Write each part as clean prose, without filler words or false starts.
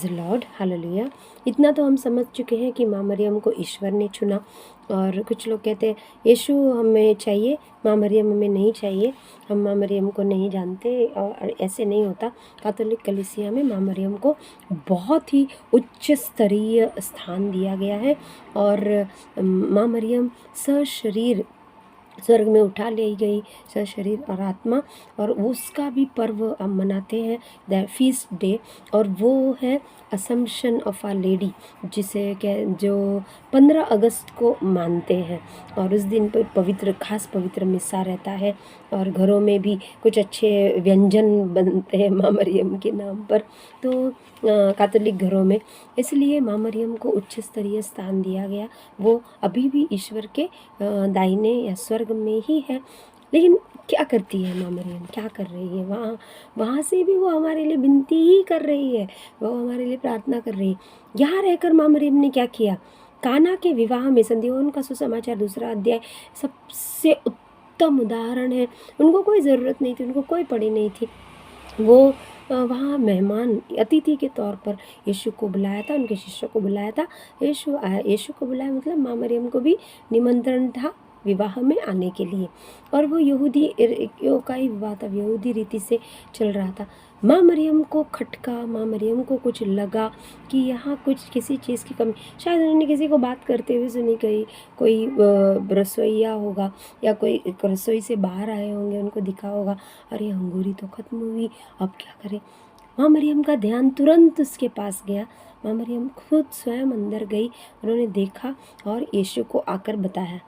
Lord hallelujah. इतना तो हम समझ चुके हैं कि माँ मरियम को ईश्वर ने चुना। और कुछ लोग कहते हैं यीशु हमें चाहिए, माँ मरियम हमें नहीं चाहिए, हम माँ मरियम को नहीं जानते। और ऐसे नहीं होता। कैथोलिक कलीसिया में माँ मरियम को बहुत ही उच्च स्तरीय स्थान दिया गया है। और माँ मरियम सशरीर स्वर्ग में उठा ली गई, सशरीर और आत्मा। और उसका भी पर्व हम मनाते हैं, द फीस्ट डे। और वो है असम्पशन ऑफ आ लेडी, जिसे जो 15 अगस्त को मानते हैं। और उस दिन पर खास पवित्र मिस्सा रहता है। और घरों में भी कुछ अच्छे व्यंजन बनते हैं माँ मरियम के नाम पर। तो कैथोलिक घरों में इसलिए माँ मरियम को उच्च स्तरीय स्थान दिया गया। वो अभी भी ईश्वर के दाहिने या स्वर्ग में ही है। लेकिन क्या करती है माँ मरियम, क्या कर रही है वहाँ? वहाँ से भी वो हमारे लिए विनती ही कर रही है, वो हमारे लिए प्रार्थना कर रही है। यहाँ रहकर माँ मरियम ने क्या किया? काना के विवाह में, संध्योन का सुसमाचार 2 अध्याय सबसे उत्तम उदाहरण है। उनको कोई ज़रूरत नहीं थी, उनको कोई पड़ी नहीं थी। वो वहाँ मेहमान अतिथि के तौर पर यीशु को बुलाया था, उनके शिष्यों को बुलाया था। यीशु को बुलाया मतलब माँ मरियम को भी निमंत्रण था विवाह में आने के लिए। और वो यहूदी का ही विवाह था, यहूदी रीति से चल रहा था। माँ मरियम को खटका, माँ मरियम को कुछ लगा कि यहाँ कुछ किसी चीज़ की कमी। शायद उन्होंने किसी को बात करते हुए सुनी, कोई रसोइया होगा या कोई रसोई से बाहर आए होंगे, उनको दिखा होगा अरे अंगूरी तो ख़त्म हुई, अब क्या करें। माँ मरियम का ध्यान तुरंत उसके पास गया। माँ मरियम खुद स्वयं अंदर गई, उन्होंने देखा और यीशु को आकर बताया।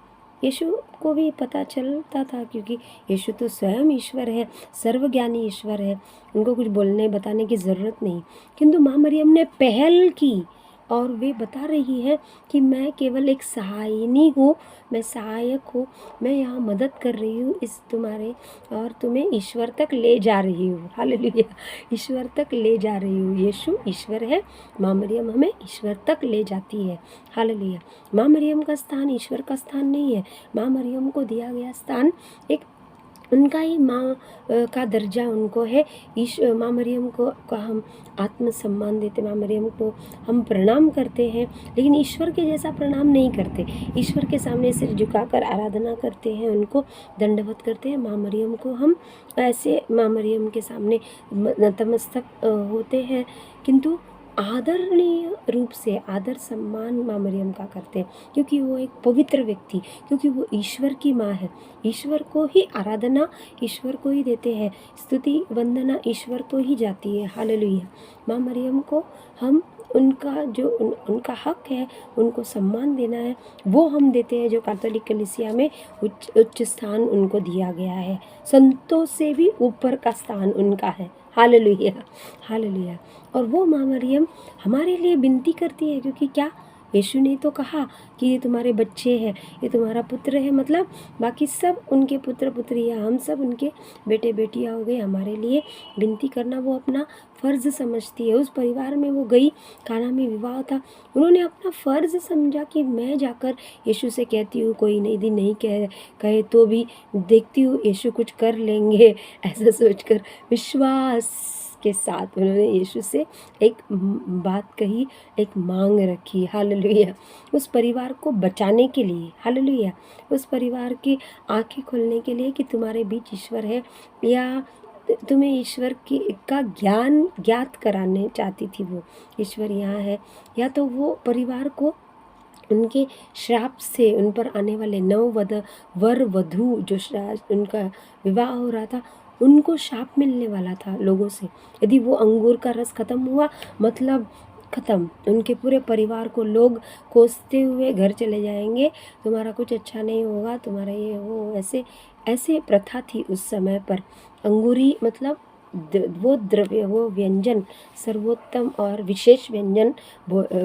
यीशु को भी पता चलता था क्योंकि यीशु तो स्वयं ईश्वर है, सर्वज्ञानी ईश्वर है, उनको कुछ बोलने बताने की ज़रूरत नहीं। किंतु माँ मरियम ने पहल की और वे बता रही है कि मैं केवल एक सहायनी हूँ, मैं सहायक हूँ, मैं यहाँ मदद कर रही हूँ इस तुम्हारे, और तुम्हें ईश्वर तक ले जा रही हूँ। हालेलुया, ईश्वर तक ले जा रही हूँ। यीशु ईश्वर है, माँ मरियम हमें ईश्वर तक ले जाती है। हालेलुया। माँ मरियम का स्थान ईश्वर का स्थान नहीं है। माँ मरियम को दिया गया स्थान एक उनका ही माँ का दर्जा उनको है। माँ मरियम को का हम आत्म सम्मान देते, माँ मरियम को हम प्रणाम करते हैं, लेकिन ईश्वर के जैसा प्रणाम नहीं करते। ईश्वर के सामने सिर झुकाकर आराधना करते हैं, उनको दंडवत करते हैं। माँ मरियम को हम ऐसे माँ मरियम के सामने नतमस्तक होते हैं, किंतु आदरणीय रूप से आदर सम्मान माँ मरियम का करते हैं, क्योंकि वो एक पवित्र व्यक्ति, क्योंकि वो ईश्वर की माँ है। ईश्वर को ही आराधना ईश्वर को ही देते हैं, स्तुति वंदना ईश्वर को ही जाती है। हालेलुया। माँ मरियम को हम उनका जो उनका हक है, उनको सम्मान देना है, वो हम देते हैं, जो कैथोलिक कलीसिया में उच्च स्थान उनको दिया गया है। संतों से भी ऊपर का स्थान उनका है। Hallelujah, hallelujah. और वो माँ मरियम हमारे लिए विनती करती है, क्योंकि क्या यीशु ने तो कहा कि ये तुम्हारे बच्चे हैं, ये तुम्हारा पुत्र है, मतलब बाकी सब उनके पुत्र पुत्रियाँ, हम सब उनके बेटे बेटियाँ हो गए। हमारे लिए विनती करना वो अपना फ़र्ज़ समझती है। उस परिवार में वो गई, काना में विवाह था, उन्होंने अपना फ़र्ज़ समझा कि मैं जाकर यीशु से कहती हूँ, कोई नहीं यदि नहीं कहे तो भी देखती हूँ यीशु कुछ कर लेंगे, ऐसा सोचकर विश्वास के साथ उन्होंने यीशु से एक बात कही, एक मांग रखी। हालेलुया। उस परिवार को बचाने के लिए, हालेलुया, उस परिवार की आंखें खोलने के लिए कि तुम्हारे बीच ईश्वर है, या तुम्हें ईश्वर का ज्ञान ज्ञात कराने चाहती थी वो, ईश्वर यहाँ है। या तो वो परिवार को उनके श्राप से, उन पर आने वाले वर वधू जो उनका विवाह हो रहा था, उनको शाप मिलने वाला था लोगों से। यदि वो अंगूर का रस ख़त्म हुआ, मतलब ख़त्म, उनके पूरे परिवार को लोग कोसते हुए घर चले जाएंगे, तुम्हारा कुछ अच्छा नहीं होगा, तुम्हारा ये वो, ऐसे ऐसे प्रथा थी उस समय पर। अंगूरी मतलब वो द्रव्य, वो व्यंजन, सर्वोत्तम और विशेष व्यंजन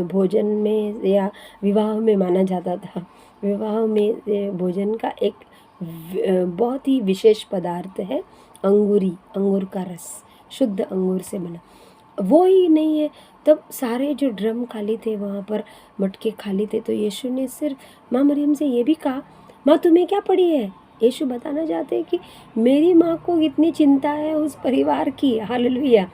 भोजन में या विवाह में माना जाता था। विवाह में भोजन का एक बहुत ही विशेष पदार्थ है अंगूरी, अंगूर का रस, शुद्ध अंगूर से बना। वो ही नहीं है, तब सारे जो ड्रम खाली थे वहाँ पर, मटके खाली थे, तो यीशु ने सिर्फ माँ मरियम से ये भी कहा, माँ तुम्हें क्या पड़ी है? यीशु बताना चाहते हैं कि मेरी माँ को कितनी चिंता है उस परिवार की। हालेलुया।